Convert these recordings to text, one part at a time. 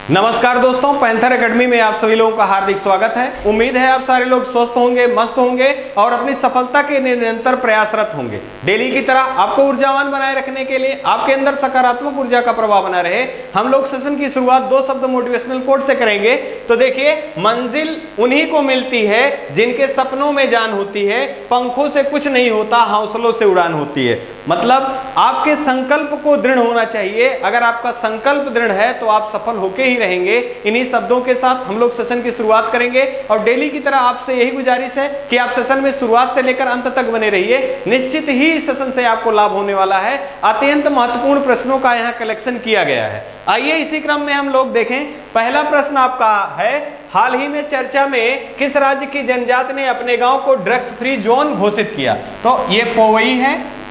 नमस्कार दोस्तों, panther academy में आप सभी लोगों का हार्दिक स्वागत है। उम्मीद है आप सारे लोग स्वस्थ होंगे, मस्त होंगे और अपनी सफलता के निरंतर प्रयासरत होंगे। डेली की तरह आपको ऊर्जावान बनाए रखने के लिए, आपके अंदर सकारात्मक ऊर्जा का प्रभाव बना रहे, हम लोग सेशन की शुरुआत 2 शब्द मोटिवेशनल कोट से करेंगे। तो देखिए, मंजिल उन्हीं को मिलती है जिनके सपनों में जान होती है, पंखों से कुछ नहीं होता, हौसलों से उड़ान होती है। मतलब आपके संकल्प को दृढ़ होना चाहिए। अगर आपका संकल्प दृढ़ है तो आप सफल होके ही रहेंगे। इन्हीं शब्दों के साथ हम लोग सेशन की शुरुआत करेंगे और डेली की तरह आपसे यही गुजारिश है कि आप सेशन में शुरुआत से लेकर अंत तक बने रहिए। निश्चित ही इस सेशन से आपको लाभ होने वाला है। अत्यंत महत्वपूर्ण प्रश्नों का यहाँ कलेक्शन किया गया है। आइए इसी क्रम में हम लोग देखें। पहला प्रश्न आपका है, हाल ही में चर्चा में किस राज्य की जनजाति ने अपने गांव को ड्रग्स फ्री जोन घोषित किया? तो ये पोवई है।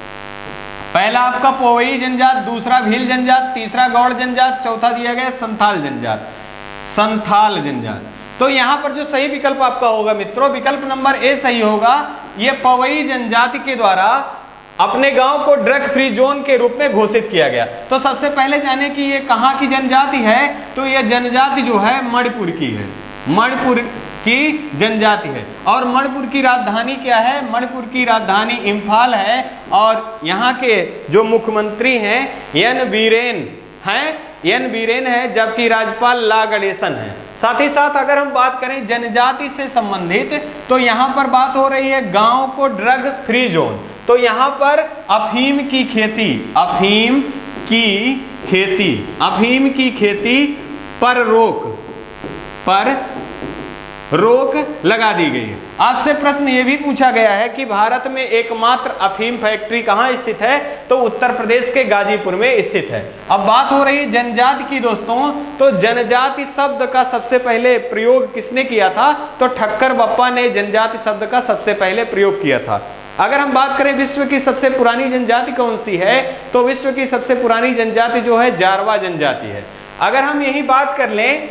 पहला आपका पोवई जनजात, दूसरा भील जनजात, तीसरा गौड़ जनजात, चौथा दिया गया संथाल जनजात। संथाल जनजात। तो यहां पर जो सही विकल्प आपका होगा मित्रों, विकल्प नंबर ए सही होगा। ये पोवई जनजाति के द्वारा अपने गांव को ड्रग फ्री जोन के रूप में घोषित किया गया। तो सबसे पहले जाने कि ये कहां की जनजाति है, तो ये जनजाति जो है मणिपुर की है। मणिपुर की जनजाति है। और मणिपुर की राजधानी क्या है? मणिपुर की राजधानी इम्फाल है। और यहाँ के जो मुख्यमंत्री हैं एन बीरेन हैं, एन बीरेन है, जबकि राज्यपाल ला गणेशन है। साथ ही साथ अगर हम बात करें जनजाति से संबंधित, तो यहाँ पर बात हो रही है गांव को ड्रग फ्री जोन। तो यहाँ पर अफीम की खेती, अफीम की खेती पर रोक लगा दी गई है। आपसे प्रश्न ये भी पूछा गया है कि भारत में एकमात्र अफीम फैक्ट्री कहाँ स्थित है? तो उत्तर प्रदेश के गाजीपुर में स्थित है। अब बात हो रही है जनजाति की दोस्तों। तो जनजाति शब्द का सबसे पहले प्रयोग किसने किया था? तो ठक्कर बप्पा ने जनजाति शब्द का सबसे पहले प्रयोग किया था। अगर हम बात करें विश्व की सबसे पुरानी जनजाति कौन सी है, तो विश्व की सबसे पुरानी जनजाति जो है जारवा जनजाति है। अगर हम यही बात कर लें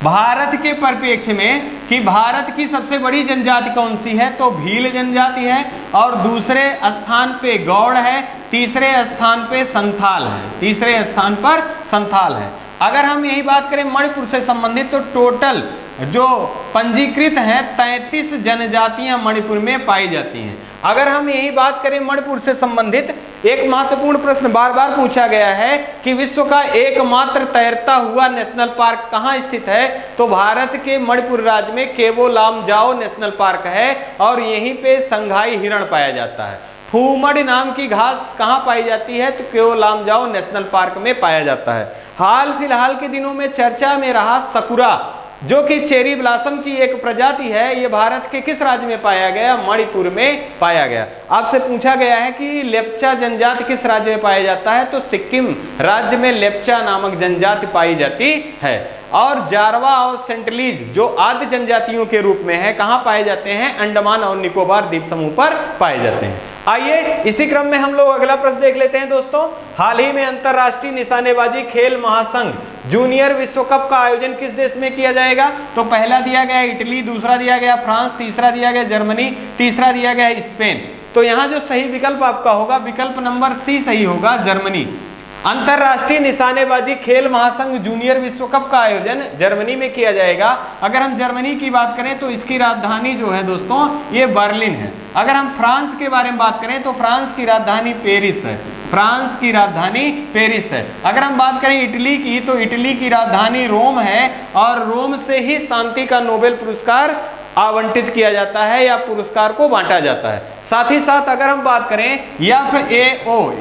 भारत के परिप्रेक्ष्य में कि भारत की सबसे बड़ी जनजाति कौन सी है, तो भील जनजाति है। और दूसरे स्थान पे गौड़ है, तीसरे स्थान पे संथाल है, तीसरे स्थान पर संथाल है। अगर हम यही बात करें मणिपुर से संबंधित, तो टोटल जो पंजीकृत है 33 जनजातियां मणिपुर में पाई जाती हैं। अगर हम यही बात करें मणिपुर से संबंधित, एक महत्वपूर्ण प्रश्न बार बार पूछा गया है कि विश्व का एकमात्र तैरता हुआ नेशनल पार्क कहाँ स्थित है? तो भारत के मणिपुर राज्य में केवो लामजाओ नेशनल पार्क है और यहीं पे संघाई हिरण पाया जाता है। फूमड़ नाम की घास कहाँ पाई जाती है? तो केवो लामजाओ नेशनल पार्क में पाया जाता है। हाल फिलहाल के दिनों में चर्चा में रहा सकुरा, जो कि चेरी ब्लॉसम की एक प्रजाति है, ये भारत के किस राज्य में पाया गया? मणिपुर में पाया गया। आपसे पूछा गया है कि लेप्चा जनजाति किस राज्य में पाया जाता है? तो सिक्किम राज्य में लेप्चा नामक जनजाति पाई जाती है। और जारवा और सेंटलीज जो आद्य जनजातियों के रूप में है, कहाँ पाए जाते हैं? अंडमान और निकोबार द्वीप समूह पर पाए जाते हैं। आइए इसी क्रम में हम लोग अगला प्रश्न देख लेते हैं दोस्तों। हाल ही में अंतरराष्ट्रीय निशानेबाजी खेल महासंघ जूनियर विश्व कप का आयोजन किस देश में किया जाएगा? तो पहला दिया गया इटली, दूसरा दिया गया फ्रांस, तीसरा दिया गया जर्मनी, तीसरा दिया गया स्पेन। तो यहाँ जो सही विकल्प आपका होगा, विकल्प नंबर सी सही होगा, जर्मनी। अंतरराष्ट्रीय निशानेबाजी खेल महासंघ जूनियर विश्व कप का आयोजन जर्मनी में किया जाएगा। अगर हम जर्मनी की बात करें तो इसकी राजधानी जो है दोस्तों ये बर्लिन है। अगर हम फ्रांस के बारे में बात करें तो फ्रांस की राजधानी पेरिस है, फ्रांस की राजधानी पेरिस है। अगर हम बात करें इटली की, तो इटली की राजधानी रोम है और रोम से ही शांति का नोबेल पुरस्कार आवंटित किया जाता है या पुरस्कार को बांटा जाता है। साथ ही साथ अगर हम बात करें FAO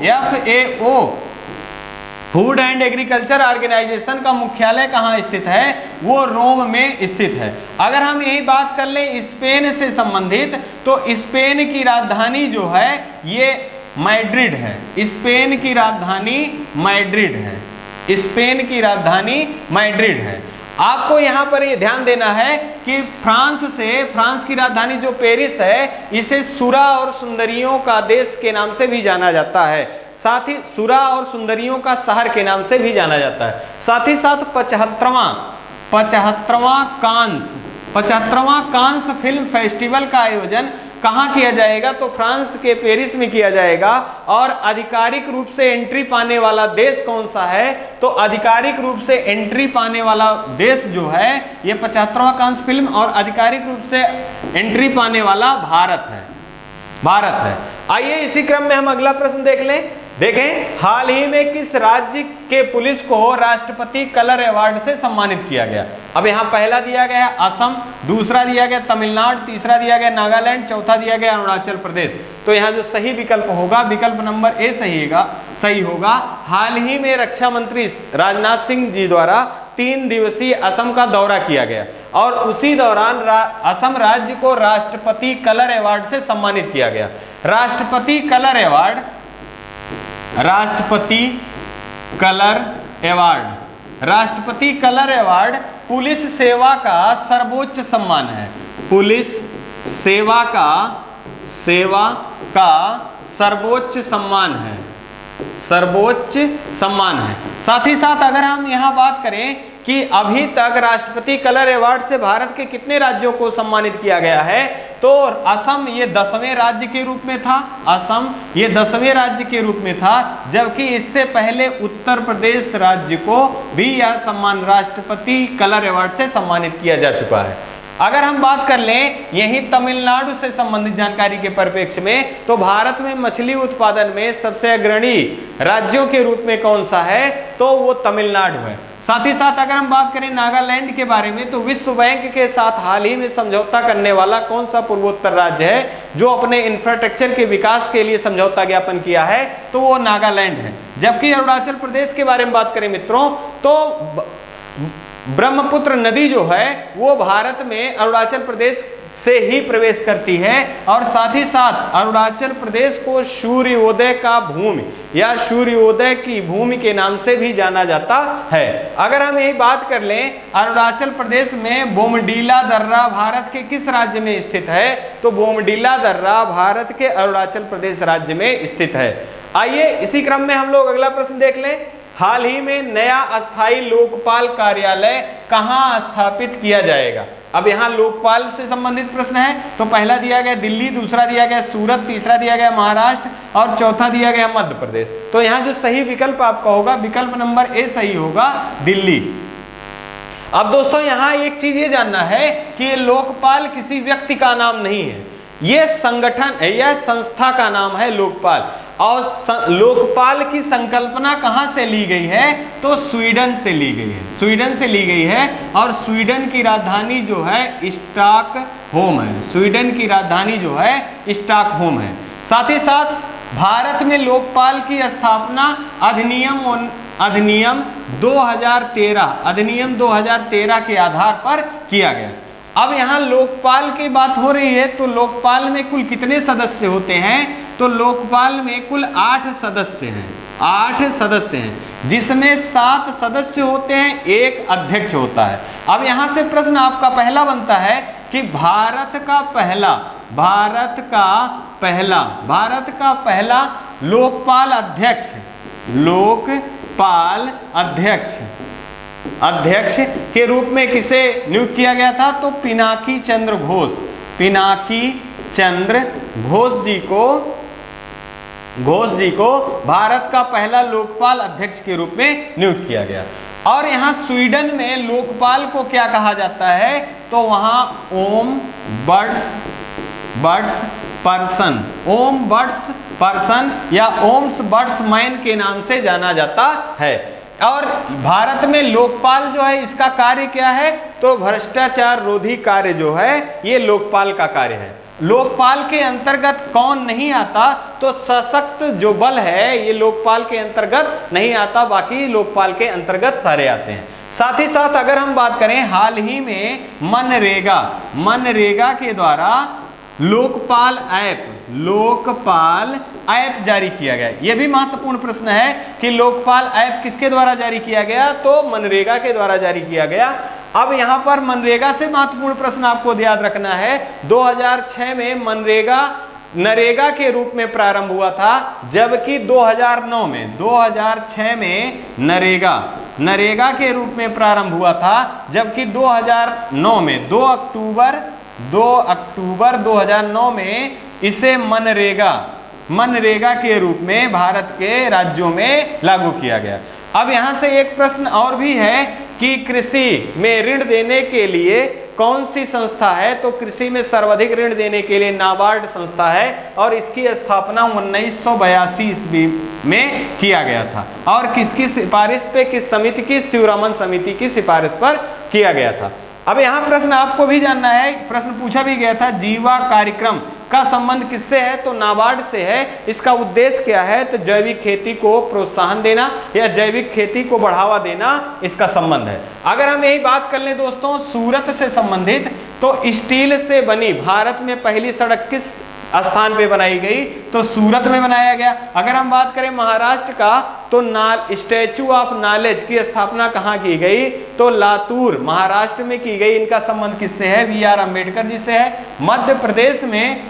food and agriculture organisation का मुख्यालय कहाँ स्थित है? वो रोम में स्थित है। अगर हम यही बात कर लें स्पेन से संबंधित, तो स्पेन की राजधानी जो है ये मैड्रिड है। स्पेन की राजधानी मैड्रिड है। स्पेन की राजधानी मैड्रिड है। आपको यहाँ पर ये ध्यान देना है कि फ्रांस की राजधानी जो पेरिस है, इसे सुरा और सुंदरियों का देश के नाम से भी जाना जाता है। साथ ही सुरा और सुंदरियों का शहर के नाम से भी जाना जाता है। साथ ही साथ 75वां कांस फिल्म फेस्टिवल का आयोजन कहाँ किया जाएगा? तो फ्रांस के पेरिस में किया जाएगा। और आधिकारिक रूप से एंट्री पाने वाला देश कौन सा है? तो आधिकारिक रूप से एंट्री पाने वाला देश जो है ये 75वां कांस्य फिल्म और आधिकारिक रूप से एंट्री पाने वाला भारत है, भारत है। आइए इसी क्रम में हम अगला प्रश्न देख लें। देखें, हाल ही में किस राज्य के पुलिस को राष्ट्रपति कलर अवार्ड से सम्मानित किया गया? अब यहाँ पहला दिया गया असम, दूसरा दिया गया तमिलनाडु, तीसरा दिया गया नागालैंड, चौथा दिया गया अरुणाचल प्रदेश। तो यहाँ जो सही विकल्प होगा, विकल्प नंबर ए सही होगा। हाल ही में रक्षा मंत्री राजनाथ सिंह जी द्वारा 3 दिवसीय असम का दौरा किया गया और उसी दौरान असम राज्य को राष्ट्रपति कलर अवार्ड से सम्मानित किया गया। राष्ट्रपति कलर अवार्ड, राष्ट्रपति कलर अवार्ड पुलिस सेवा का सर्वोच्च सम्मान है। पुलिस सेवा का सर्वोच्च सम्मान है, सर्वोच्च सम्मान है। साथ ही साथ अगर हम यहाँ बात करें कि अभी तक राष्ट्रपति कलर अवार्ड से भारत के कितने राज्यों को सम्मानित किया गया है, तो असम ये 10वें राज्य के रूप में था, असम ये 10वें राज्य के रूप में था, जबकि इससे पहले उत्तर प्रदेश राज्य को भी यह सम्मान राष्ट्रपति कलर अवार्ड से सम्मानित किया जा चुका है। अगर हम बात कर लें यही तमिलनाडु से संबंधित जानकारी के परिप्रेक्ष्य में, तो भारत में मछली उत्पादन में सबसे अग्रणी राज्यों के रूप में कौन सा है? तो वो तमिलनाडु है। साथ ही साथ अगर हम बात करें नागालैंड के बारे में, तो विश्व बैंक के साथ हाल ही में समझौता करने वाला कौन सा पूर्वोत्तर राज्य है जो अपने इंफ्रास्ट्रक्चर के विकास के लिए समझौता ज्ञापन किया है? तो वो नागालैंड है। जबकि अरुणाचल प्रदेश के बारे में बात करें मित्रों, तो ब्रह्मपुत्र नदी जो है वो भारत में अरुणाचल प्रदेश से ही प्रवेश करती है और साथ ही साथ अरुणाचल प्रदेश को सूर्योदय का भूमि या सूर्योदय की भूमि के नाम से भी जाना जाता है। अगर हम यही बात कर लें, अरुणाचल प्रदेश में बोमडीला दर्रा भारत के किस राज्य में स्थित है? तो बोमडीला दर्रा भारत के अरुणाचल प्रदेश राज्य में स्थित है। आइए इसी क्रम में हम लोग अगला प्रश्न देख लें। हाल ही में नया अस्थायी लोकपाल कार्यालय कहाँ स्थापित किया जाएगा? अब यहाँ लोकपाल से संबंधित प्रश्न है, तो पहला दिया गया दिल्ली, दूसरा दिया गया सूरत, तीसरा दिया गया महाराष्ट्र और चौथा दिया गया मध्य प्रदेश। तो यहाँ जो सही विकल्प आपका होगा, विकल्प नंबर ए सही होगा, दिल्ली। अब दोस्तों यहाँ एक चीज ये जानना है कि ये लोकपाल किसी व्यक्ति का नाम नहीं है, ये संगठन है, यह संस्था का नाम है लोकपाल। और लोकपाल की संकल्पना कहाँ से ली गई है? तो स्वीडन से ली गई है, स्वीडन से ली गई है। और स्वीडन की राजधानी जो है स्टॉकहोम है, स्वीडन की राजधानी जो है स्टॉकहोम है। साथ ही साथ भारत में लोकपाल की स्थापना अधिनियम 2013 के आधार पर किया गया। अब यहाँ लोकपाल की बात हो रही है, तो लोकपाल में कुल कितने सदस्य होते हैं? तो लोकपाल में कुल 8 सदस्य हैं, 8 सदस्य हैं, जिसमें 7 सदस्य होते हैं, एक अध्यक्ष होता है। अब यहाँ से प्रश्न आपका पहला बनता है कि भारत का पहला लोकपाल अध्यक्ष के रूप में किसे नियुक्त किया गया था? तो पिनाकी चंद्र घोष जी को भारत का पहला लोकपाल अध्यक्ष के रूप में नियुक्त किया गया। और यहाँ स्वीडन में लोकपाल को क्या कहा जाता है? तो वहाँ ओम बर्ड्स पर्सन या ओम्स बर्ड्स मैन के नाम से जाना जाता है। और भारत में लोकपाल जो है इसका कार्य क्या है? तो भ्रष्टाचार रोधी कार्य जो है ये लोकपाल का कार्य है। लोकपाल के अंतर्गत कौन नहीं आता? तो सशक्त जो बल है ये लोकपाल के अंतर्गत नहीं आता, बाकी लोकपाल के अंतर्गत सारे आते हैं। साथ ही साथ अगर हम बात करें, हाल ही में मनरेगा के द्वारा लोकपाल ऐप जारी किया गया। यह भी महत्वपूर्ण प्रश्न है कि लोकपाल ऐप किसके द्वारा जारी किया गया? तो मनरेगा के द्वारा जारी किया गया। अब यहाँ पर मनरेगा से महत्वपूर्ण प्रश्न आपको याद रखना है, 2006 में नरेगा के रूप में प्रारंभ हुआ था, जबकि 2006 में नरेगा के रूप में प्रारंभ हुआ था, जबकि 2009 में 2 अक्टूबर 2 अक्टूबर 2009 में इसे मनरेगा के रूप में भारत के राज्यों में लागू किया गया। अब यहाँ से एक प्रश्न और भी है कि कृषि में ऋण देने के लिए कौन सी संस्था है, तो कृषि में सर्वाधिक ऋण देने के लिए नाबार्ड संस्था है और इसकी स्थापना 1982 ईस्वी में किया गया था। और किसकी सिफारिश पे, किस समिति की, शिवरामन समिति की सिफारिश पर किया गया था। अब यहाँ प्रश्न आपको भी जानना है, प्रश्न पूछा भी गया था, जीवा कार्यक्रम का संबंध किससे है, तो नाबार्ड से है। इसका उद्देश्य क्या है, तो जैविक खेती को प्रोत्साहन देना या जैविक खेती को बढ़ावा देना इसका संबंध है। अगर हम यही बात कर लें दोस्तों सूरत से संबंधित, तो स्टील से बनी भारत में पहली सड़क किस स्थान पे बनाई गई, तो सूरत में बनाया गया। अगर हम बात करें महाराष्ट्र का, तो स्टैचू ऑफ नॉलेज की स्थापना कहाँ की गई, तो लातूर महाराष्ट्र में की गई। इनका संबंध किससे है, BR अम्बेडकर जी से है। मध्य प्रदेश में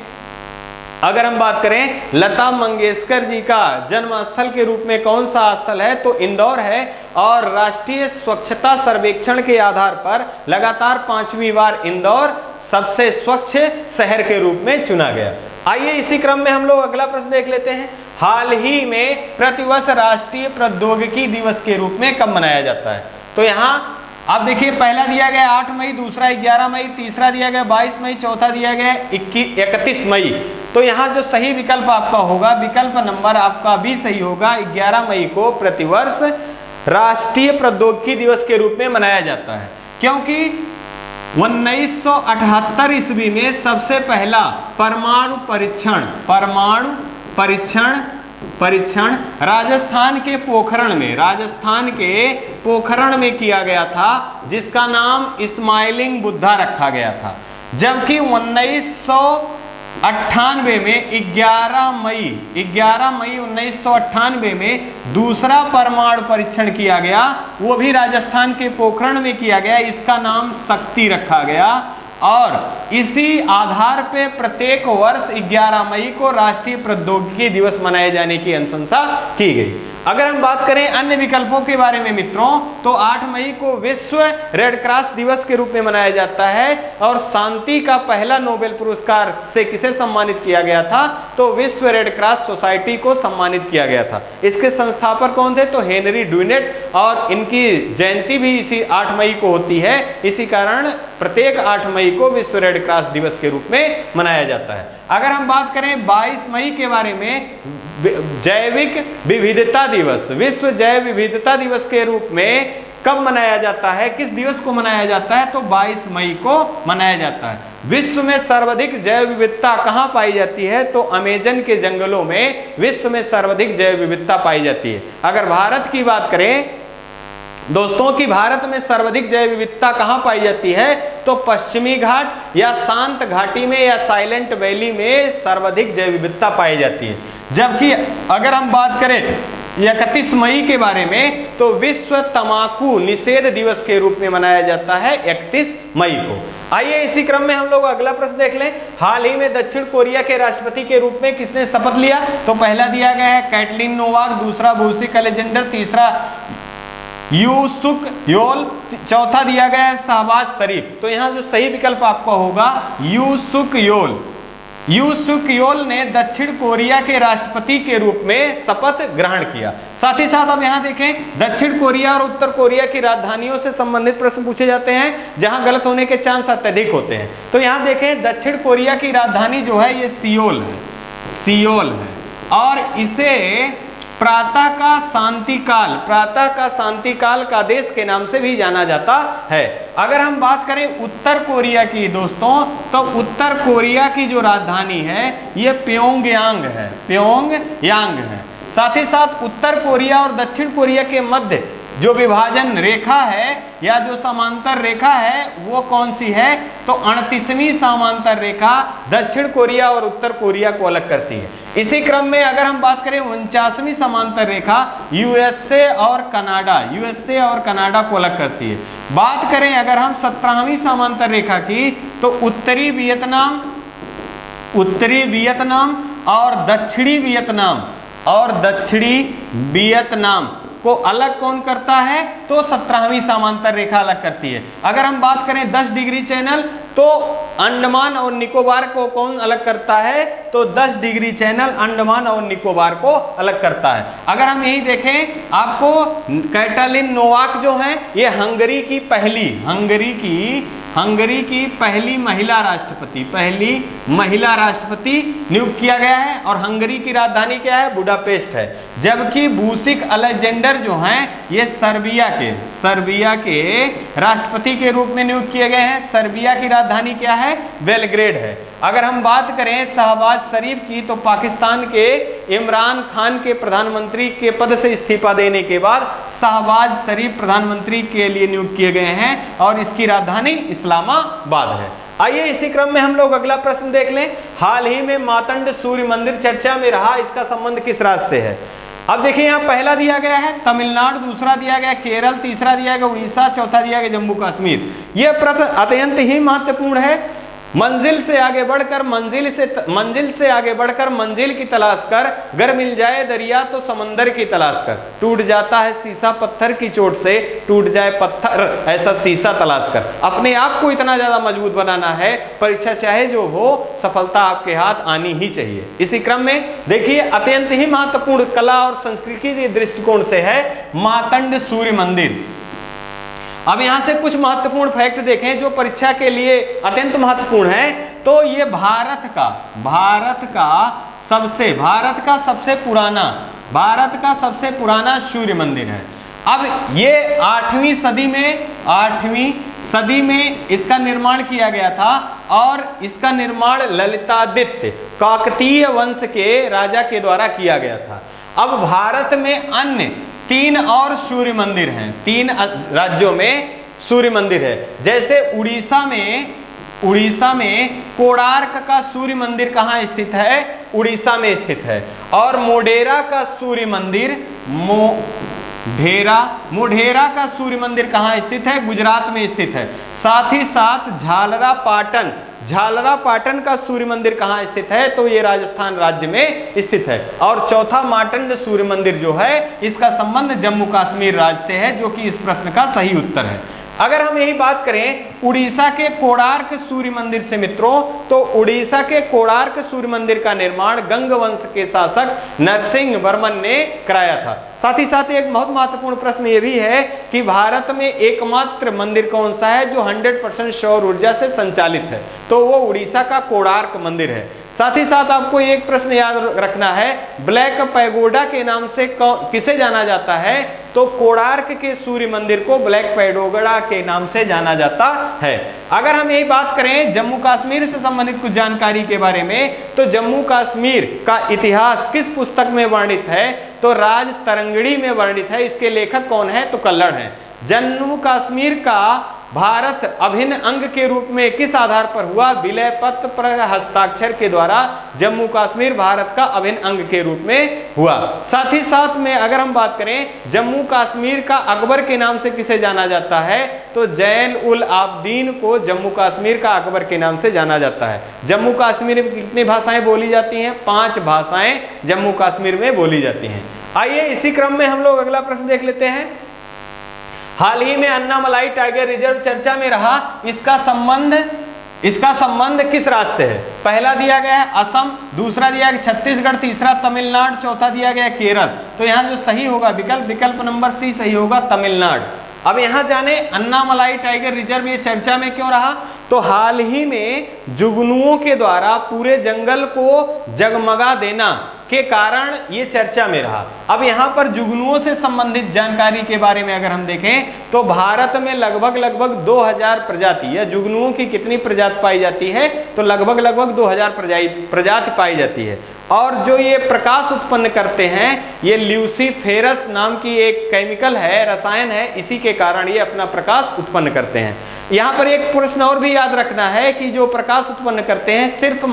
अगर हम बात करें लता मंगेशकर जी का जन्म स्थल के रूप में कौन सा स्थल है, तो इंदौर है। और राष्ट्रीय स्वच्छता सर्वेक्षण के आधार पर लगातार 5वीं बार इंदौर सबसे स्वच्छ शहर के रूप में चुना गया। आइए इसी क्रम में हम लोग अगला प्रश्न देख लेते हैं। हाल ही में प्रतिवर्ष राष्ट्रीय प्रौद्योगिकी दिवस के रूप में कब मनाया जाता है, तो यहाँ आप देखिए पहला दिया गया 8 मई, दूसरा 11 मई, तीसरा दिया गया 22 मई, चौथा दिया गया 31 मई। तो यहाँ जो सही विकल्प आपका होगा, विकल्प नंबर आपका भी सही होगा। 11 मई को प्रतिवर्ष राष्ट्रीय प्रौद्योगिकी दिवस के रूप में मनाया जाता है, क्योंकि 1978 ईस्वी में सबसे पहला परमाणु परीक्षण राजस्थान के पोखरण में किया गया था, जिसका नाम स्माइलिंग बुद्धा रखा गया था। जबकि 1998 में 11 मई 1998 में दूसरा परमाणु परीक्षण किया गया, वो भी राजस्थान के पोखरण में किया गया। इसका नाम शक्ति रखा गया और इसी आधार पे प्रत्येक वर्ष 11 मई को राष्ट्रीय प्रौद्योगिकी दिवस मनाए जाने की अनुशंसा की गई। अगर हम बात करें अन्य विकल्पों के बारे में मित्रों, तो 8 मई को विश्व रेड क्रॉस दिवस के रूप में मनाया जाता है। और शांति का पहला नोबेल पुरस्कार से किसे सम्मानित किया गया था, तो विश्व रेड क्रॉस सोसाइटी को सम्मानित किया गया था। इसके संस्थापक कौन थे, तो हेनरी ड्यूनेट, और इनकी जयंती भी इसी 8 मई को होती है। इसी कारण प्रत्येक 8 मई को विश्व रेड क्रॉस दिवस के रूप में मनाया जाता है। अगर हम बात करें 22 मई के बारे में, जैविक विविधता दिवस, विश्व जैव विविधता दिवस के रूप में कब मनाया जाता है, किस दिवस को मनाया जाता है, तो 22 मई को मनाया जाता है। विश्व में सर्वाधिक जैव विविधता कहाँ पाई जाती है, तो अमेजन के जंगलों में विश्व में सर्वाधिक जैव विविधता पाई जाती है। अगर भारत की बात करें दोस्तों कि भारत में सर्वाधिक जैव विविधता कहाँ पाई जाती है, तो पश्चिमी घाट या शांत घाटी में या साइलेंट वैली में सर्वाधिक जैव विविधता पाई जाती है। जबकि अगर हम बात करें 31 मई के बारे में, तो विश्व तंबाकू निषेध दिवस के रूप में मनाया जाता है 31 मई को। आइए इसी क्रम में हम लोग अगला प्रश्न देख लें। हाल ही में दक्षिण कोरिया के राष्ट्रपति के रूप में किसने शपथ लिया, तो पहला दिया गया है कैटलिन नोवाक, दूसरा वुसिक अलेक्जेंडर, तीसरा यू सुक योल, चौथा दिया गया है शहबाज शरीफ। तो यहाँ जो सही विकल्प आपका होगा यू सुक योल। यू सुक योल ने दक्षिण कोरिया के राष्ट्रपति के रूप में शपथ ग्रहण किया। साथ ही साथ अब यहाँ देखें दक्षिण कोरिया और उत्तर कोरिया की राजधानियों से संबंधित प्रश्न पूछे जाते हैं, जहां गलत होने के चांस अत्यधिक होते हैं। तो यहाँ देखें दक्षिण कोरिया की राजधानी जो है ये सियोल है और इसे प्रातः का शांतिकाल का देश के नाम से भी जाना जाता है। अगर हम बात करें उत्तर कोरिया की दोस्तों, तो उत्तर कोरिया की जो राजधानी है ये प्योंगयांग है। साथ ही साथ उत्तर कोरिया और दक्षिण कोरिया के मध्य जो विभाजन रेखा है या जो समांतर रेखा है वो कौन सी है, तो 38वीं समांतर रेखा दक्षिण कोरिया और उत्तर कोरिया को अलग करती है। इसी क्रम में अगर हम बात करें 49वीं समांतर रेखा यूएसए और कनाडा को अलग करती है। बात करें अगर हम 17वीं समांतर रेखा की, तो उत्तरी वियतनाम और दक्षिणी वियतनाम को अलग कौन करता है, तो 17वीं समांतर रेखा अलग करती है। अगर हम बात करें 10 डिग्री चैनल, तो अंडमान और निकोबार को कौन अलग करता है? तो 10 डिग्री चैनल अंडमान और निकोबार को अलग करता है। अगर हम यही देखें, आपको कैटलिन नोवाक जो है ये हंगरी की पहली महिला राष्ट्रपति नियुक्त किया गया है और हंगरी की राजधानी क्या है? बुडापेस्ट है। जबकि बूसिक अलेक्जेंडर जो हैं ये सर्बिया के राष्ट्रपति के रूप में नियुक्त किए गए हैं। सर्बिया की राजधानी क्या है? बेलग्रेड है। अगर हम बात करें शहबाज शरीफ की, तो पाकिस्तान के इमरान खान के प्रधानमंत्री के पद से इस्तीफा देने के बाद शहबाज शरीफ प्रधानमंत्री के लिए नियुक्त किए गए हैं और इसकी राजधानी इस्लामाबाद है। आइए इसी क्रम में हम लोग अगला प्रश्न देख लें। हाल ही में मातंड सूर्य मंदिर चर्चा में रहा, इसका संबंध किस राज्य से है? अब देखिए यहाँ पहला दिया गया है तमिलनाडु, दूसरा दिया गया केरल, तीसरा दिया गया उड़ीसा, चौथा दिया गया जम्मू कश्मीर। यह प्रश्न अत्यंत ही महत्वपूर्ण है। मंजिल से आगे बढ़कर मंजिल की तलाश कर, गर मिल जाए दरिया तो समंदर की तलाश कर, टूट जाता है शीशा पत्थर की चोट से, टूट जाए पत्थर ऐसा शीशा तलाश कर। अपने आप को इतना ज्यादा मजबूत बनाना है, परीक्षा चाहे जो हो, सफलता आपके हाथ आनी ही चाहिए। इसी क्रम में देखिए अत्यंत ही महत्वपूर्ण कला और संस्कृति के दृष्टिकोण से है मातंड सूर्य मंदिर। अब यहां से कुछ महत्वपूर्ण फैक्ट देखें जो परीक्षा के लिए अत्यंत महत्वपूर्ण है। तो ये भारत का सबसे पुराना सूर्य मंदिर है। अब ये 8वीं सदी में इसका निर्माण किया गया था और इसका निर्माण ललितादित्य काकतीय वंश के राजा के द्वारा किया गया था। अब भारत में अन्य 3 और सूर्य मंदिर हैं, 3 राज्यों में सूर्य मंदिर है। जैसे उड़ीसा में कोणार्क का सूर्य मंदिर कहाँ स्थित है? उड़ीसा में स्थित है। और मोढेरा का सूर्य मंदिर मोढेरा का सूर्य मंदिर कहाँ स्थित है? गुजरात में स्थित है। साथ ही साथ झालरा पाटन का सूर्य मंदिर कहाँ स्थित है? तो ये राजस्थान राज्य में स्थित है। और चौथा मातंड सूर्य मंदिर जो है इसका संबंध जम्मू कश्मीर राज्य से है, जो कि इस प्रश्न का सही उत्तर है। अगर हम यही बात करें उड़ीसा के कोणार्क सूर्य मंदिर से मित्रों, तो उड़ीसा के कोणार्क सूर्य मंदिर का निर्माण गंग वंश के शासक नरसिंह वर्मन ने कराया था। साथ ही साथ एक बहुत महत्वपूर्ण प्रश्न ये भी है कि भारत में एकमात्र मंदिर कौन सा है जो 100% सौर ऊर्जा से संचालित है? तो वो उड़ीसा का कोणार्क मंदिर है। साथ ही साथ आपको एक प्रश्न याद रखना है, ब्लैक पैगोडा के नाम से किसे जाना जाता है? तो कोणार्क के सूर्य मंदिर को ब्लैक पैगोडा के नाम से जाना जाता है। अगर हम यही बात करें जम्मू कश्मीर से संबंधित कुछ जानकारी के बारे में, तो जम्मू कश्मीर का इतिहास किस पुस्तक में वर्णित है? तो राज तरंगड़ी में वर्णित है। इसके लेखक कौन है? तो कल्लड़ है। जम्मू कश्मीर का भारत अभिन्न अंग के रूप में किस आधार पर हुआ? विलय पत्र पर हस्ताक्षर के द्वारा जम्मू कश्मीर भारत का अभिन्न अंग के रूप में हुआ। साथ ही साथ में अगर हम बात करें जम्मू कश्मीर का अकबर के नाम से किसे जाना जाता है? तो जैन उल आबदीन को जम्मू कश्मीर का अकबर के नाम से जाना जाता है। जम्मू कश्मीर में कितनी भाषाएं बोली जाती हैं? 5 भाषाएं जम्मू कश्मीर में बोली जाती हैं। आइए इसी क्रम में हम लोग अगला प्रश्न देख लेते हैं। हाल ही में अन्नामलाई टाइगर रिजर्व चर्चा में रहा, इसका संबंध किस राज्य से है? पहला दिया गया है असम, दूसरा दिया गया छत्तीसगढ़, तीसरा तमिलनाडु, चौथा दिया गया केरल। तो यहाँ जो सही होगा विकल्प नंबर सी सही होगा, तमिलनाडु। अब यहाँ जाने अन्नामलाई टाइगर रिजर्व ये चर्चा में क्यों रहा? तो हाल ही में जुगनुओं के द्वारा पूरे जंगल को जगमगा देना के कारण ये चर्चा में रहा। अब यहाँ पर जुगनुओं से संबंधित जानकारी के बारे में अगर हम देखें तो भारत में लगभग 2000 प्रजाति या जुगनुओं की कितनी प्रजाति पाई जाती है? तो लगभग 2000 प्रजाति पाई जाती है। और जो ये प्रकाश उत्पन्न करते हैं ये ल्यूसीफेरस नाम की एक केमिकल है, रसायन है, इसी के कारण ये अपना प्रकाश उत्पन्न करते हैं। यहाँ पर एक प्रश्न और भी याद रखना है कि जो प्रकाश उत्पन्न करते हैं सिर्फ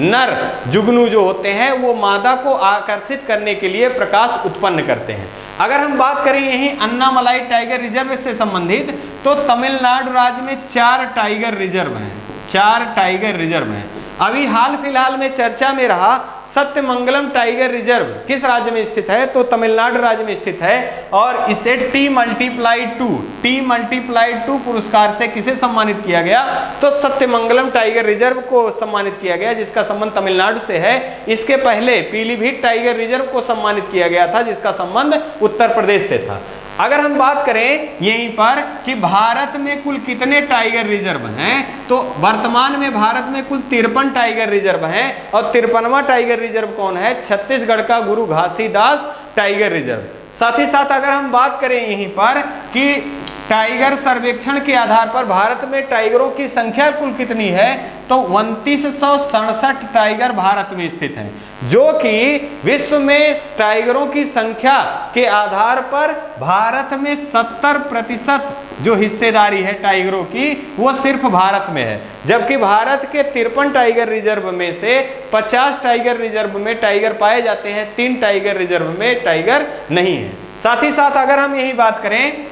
नर जुगनू जो होते हैं वो मादा को आकर्षित करने के लिए प्रकाश उत्पन्न करते हैं। अगर हम बात करें यही अन्नामलाई टाइगर रिजर्व से संबंधित, तो तमिलनाडु राज्य में 4 टाइगर रिजर्व हैं, 4 टाइगर रिजर्व हैं। अभी हाल फिलहाल में चर्चा में रहा सत्यमंगलम टाइगर रिजर्व किस राज्य में स्थित है, तो तमिलनाडु राज्य में स्थित है। और इसे T+2 पुरस्कार से किसे सम्मानित किया गया, तो सत्यमंगलम टाइगर रिजर्व को सम्मानित किया गया, जिसका संबंध तमिलनाडु से है। इसके पहले पीलीभीत टाइगर रिजर्व को सम्मानित किया गया था, जिसका संबंध उत्तर प्रदेश से था। अगर हम बात करें यहीं पर कि भारत में कुल कितने टाइगर रिजर्व हैं, तो वर्तमान में भारत में कुल 53 टाइगर रिजर्व हैं। और 53वां टाइगर रिजर्व कौन है, छत्तीसगढ़ का गुरु घासीदास टाइगर रिजर्व। साथ ही साथ अगर हम बात करें यहीं पर कि टाइगर सर्वेक्षण के आधार पर भारत में टाइगरों की संख्या कुल कितनी है, तो 2967 टाइगर भारत में स्थित हैं, जो कि विश्व में टाइगरों की संख्या के आधार पर भारत में 70% जो हिस्सेदारी है टाइगरों की, वो सिर्फ भारत में है। जबकि भारत के 53 टाइगर रिजर्व में से 50 टाइगर रिजर्व में टाइगर पाए जाते हैं, 3 टाइगर रिजर्व में टाइगर नहीं है। साथ ही साथ अगर हम यही बात करें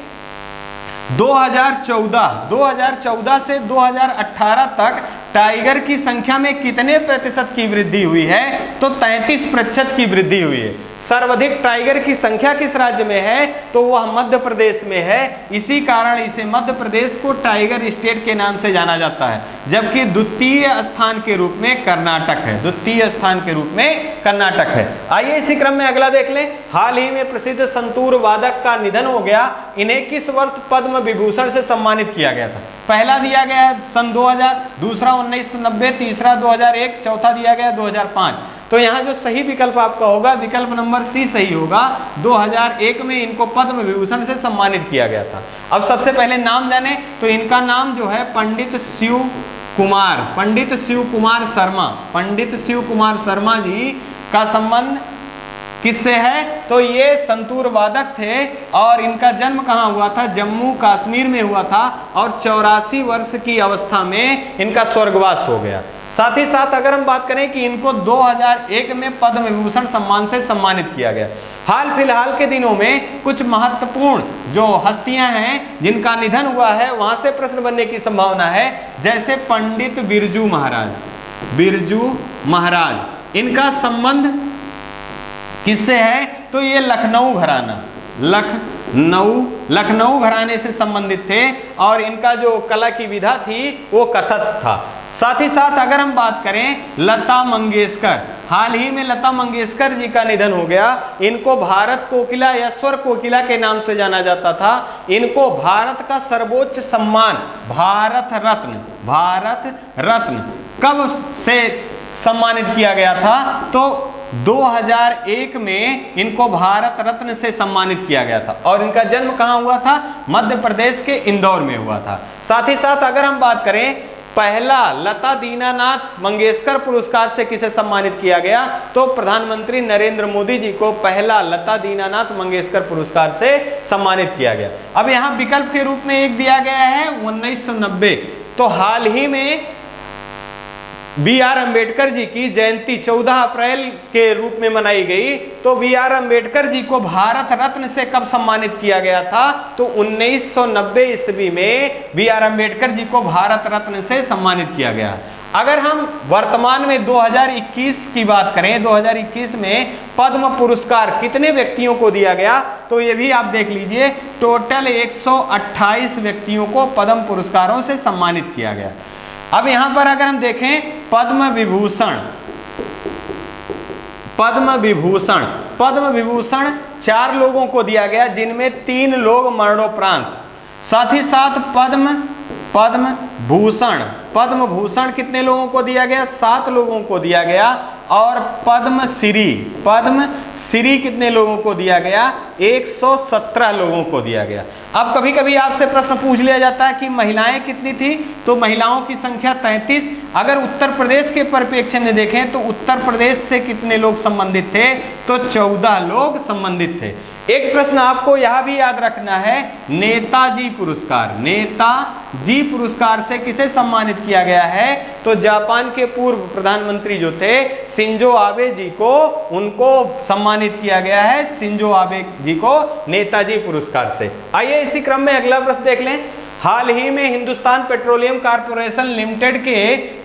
2014 से 2018 तक टाइगर की संख्या में कितने प्रतिशत की वृद्धि हुई है, तो 33% की वृद्धि हुई है। सर्वाधिक टाइगर की संख्या किस राज्य में है, तो वह मध्य प्रदेश में है। इसी कारण इसे मध्य प्रदेश को टाइगर स्टेट के नाम से जाना जाता है, जबकि द्वितीय स्थान के रूप में कर्नाटक है, द्वितीय स्थान के रूप में कर्नाटक है। आइए इसी क्रम में अगला देख लें। हाल ही में प्रसिद्ध संतूर वादक का निधन हो गया। इन्हें किस वर्ष पद्म विभूषण से सम्मानित किया गया था? पहला दिया गया है सन 2000, दूसरा 1990, तीसरा 2001, चौथा दिया गया 2005। तो यहाँ जो सही विकल्प आपका होगा, विकल्प नंबर सी सही होगा। 2001 में इनको पद्म विभूषण से सम्मानित किया गया था। अब सबसे पहले नाम जाने, तो इनका नाम जो है पंडित शिव कुमार शर्मा जी का संबंध किससे है, तो ये संतूर वादक थे। और इनका जन्म कहाँ हुआ था, जम्मू कश्मीर में हुआ था। और 84 वर्ष की अवस्था में इनका स्वर्गवास हो गया। साथ ही साथ अगर हम बात करें कि इनको 2001 में पद्म विभूषण सम्मान से सम्मानित किया गया। हाल फिलहाल के दिनों में कुछ महत्वपूर्ण जो हस्तियां हैं जिनका निधन हुआ है, वहां से प्रश्न बनने की संभावना है। जैसे पंडित बिरजू महाराज, इनका संबंध किससे है, तो ये लखनऊ घराने से संबंधित थे। और इनका जो कला की विधा थी वो कथक था। साथ ही साथ अगर हम बात करें लता मंगेशकर, हाल ही में लता मंगेशकर जी का निधन हो गया। इनको भारत कोकिला या स्वर कोकिला के नाम से जाना जाता था। इनको भारत का सर्वोच्च सम्मान भारत रत्न कब से सम्मानित किया गया था, तो 2001 में इनको भारत रत्न से सम्मानित किया गया था। और इनका जन्म कहाँ हुआ था, मध्य प्रदेश के इंदौर में हुआ था। साथ ही साथ अगर हम बात करें पहला लता दीनानाथ मंगेशकर पुरस्कार से किसे सम्मानित किया गया, तो प्रधानमंत्री नरेंद्र मोदी जी को पहला लता दीनानाथ मंगेशकर पुरस्कार से सम्मानित किया गया। अब यहाँ विकल्प के रूप में एक दिया गया है 1990। तो हाल ही में B.R. अम्बेडकर जी की जयंती 14 अप्रैल के रूप में मनाई गई। तो B.R. अम्बेडकर जी को भारत रत्न से कब सम्मानित किया गया था, तो 1990 ईस्वी में B.R. अम्बेडकर जी को भारत रत्न से सम्मानित किया गया। अगर हम वर्तमान में 2021 की बात करें, 2021 में पद्म पुरस्कार कितने व्यक्तियों को दिया गया, तो ये भी आप देख लीजिए। टोटल 128 व्यक्तियों को पद्म पुरस्कारों से सम्मानित किया गया। अब यहां पर अगर हम देखें पद्म विभूषण 4 लोगों को दिया गया, जिनमें 3 लोग मरणोपरांत। साथ ही साथ पद्म भूषण कितने लोगों को दिया गया, 7 लोगों को दिया गया। और पद्मश्री कितने लोगों को दिया गया, 117 लोगों को दिया गया। अब कभी कभी आपसे प्रश्न पूछ लिया जाता है कि महिलाएं कितनी थी, तो महिलाओं की संख्या 33। अगर उत्तर प्रदेश के परिप्रेक्ष्य में देखें तो उत्तर प्रदेश से कितने लोग संबंधित थे, तो 14 लोग संबंधित थे। एक प्रश्न आपको यह भी याद रखना है, नेताजी पुरस्कार से किसे सम्मानित किया गया है, तो जापान के पूर्व प्रधानमंत्री जो थे शिंजो आबे जी को, उनको सम्मानित किया गया है, शिंजो आबे जी को नेताजी पुरस्कार से। आइए इसी क्रम में अगला प्रश्न देख लें। हाल ही में हिंदुस्तान पेट्रोलियम कॉर्पोरेशन लिमिटेड के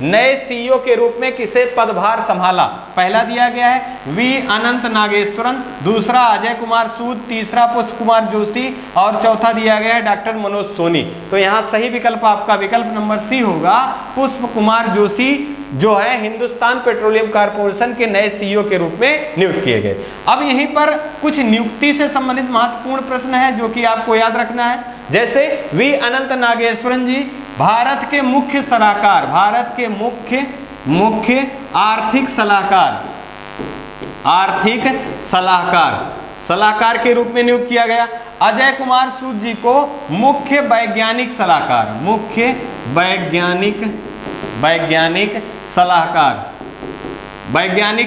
नए सीईओ के रूप में किसे पदभार संभाला? पहला दिया गया है वी अनंत नागेश्वरन, दूसरा अजय कुमार सूद, तीसरा पुष्प कुमार जोशी और चौथा दिया गया है डॉक्टर मनोज सोनी। तो यहाँ सही विकल्प आपका विकल्प नंबर सी होगा, पुष्प कुमार जोशी जो है हिंदुस्तान पेट्रोलियम कॉर्पोरेशन के नए सीईओ के रूप में नियुक्त किए गए। अब यहीं पर कुछ नियुक्ति से संबंधित महत्वपूर्ण प्रश्न है जो कि आपको याद रखना है। जैसे वी अनंत नागेश्वरन जी भारत के मुख्य सलाहकार, भारत के मुख्य आर्थिक सलाहकार के रूप में नियुक्त किया गया। अजय कुमार सूद जी को मुख्य वैज्ञानिक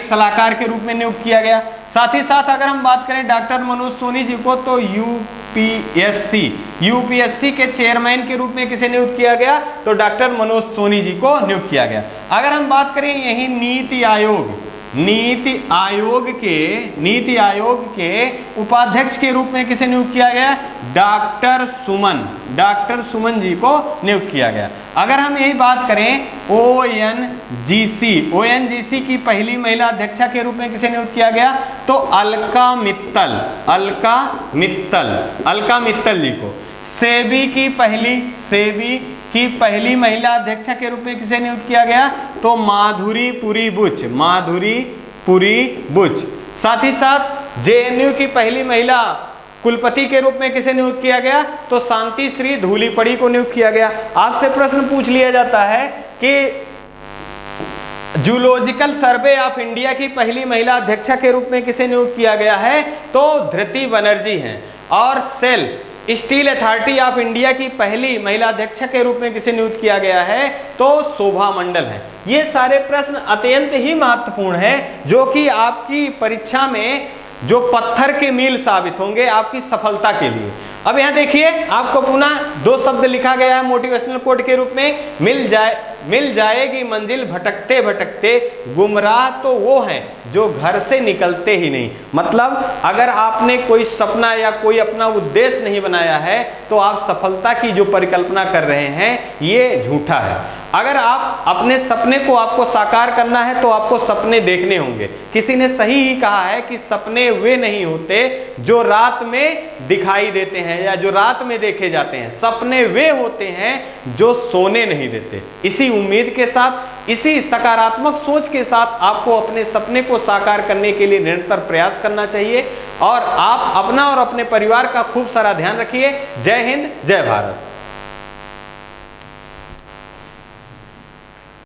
सलाहकार के रूप में नियुक्त किया गया। साथ ही साथ अगर हम बात करें डॉक्टर मनोज सोनी जी को, तो यूपीएससी के चेयरमैन के रूप में किसे नियुक्त किया गया? तो डॉक्टर मनोज सोनी जी को नियुक्त किया गया। अगर हम बात करें यही नीति आयोग के उपाध्यक्ष के रूप में किसे नियुक्त किया गया? डॉक्टर सुमन जी को नियुक्त किया गया। अगर हम यही बात करें ओएनजीसी की पहली महिला अध्यक्षा के रूप में किसे नियुक्त किया गया? तो अलका मित्तल जी को। सेबी की पहली महिला अध्यक्षा के रूप में किसे नियुक्त किया गया? तो माधुरी पुरी बुच। साथ ही साथ जेएनयू की पहली महिला कुलपति के रूप में किसे नियुक्त किया गया? तो शांति श्री धूलीपड़ी को नियुक्त किया गया। आपसे प्रश्न पूछ लिया जाता है कि जूलॉजिकल सर्वे ऑफ इंडिया की पहली महिला अध्यक्षा के रूप में किसे नियुक्त किया गया है? तो धृति बनर्जी हैं। और SAIL Steel Authority of India की पहली महिला अध्यक्ष के रूप में किसे नियुक्त किया गया है? तो शोभा मंडल है। ये सारे प्रश्न अत्यंत ही महत्वपूर्ण हैं जो कि आपकी परीक्षा में जो पत्थर के मील साबित होंगे आपकी सफलता के लिए। अब यहाँ देखिए आपको पुनः दो शब्द लिखा गया है मोटिवेशनल कोट के रूप में, मिल जाएगी मंजिल भटकते भटकते, गुमराह तो वो हैं जो घर से निकलते ही नहीं। मतलब अगर आपने कोई सपना या कोई अपना उद्देश्य नहीं बनाया है तो आप सफलता की जो परिकल्पना कर रहे हैं ये झूठा है। अगर आप अपने सपने को आपको साकार करना है तो आपको सपने देखने होंगे। किसी ने सही ही कहा है कि सपने वे नहीं होते जो रात में दिखाई देते हैं या जो रात में देखे जाते हैं, सपने वे होते हैं जो सोने नहीं देते। इसी उम्मीद के साथ, इसी सकारात्मक सोच के साथ आपको अपने सपने को साकार करने के लिए निरंतर प्रयास करना चाहिए और आप अपना और अपने परिवार का खूब सारा ध्यान रखिए। जय हिंद, जय भारत।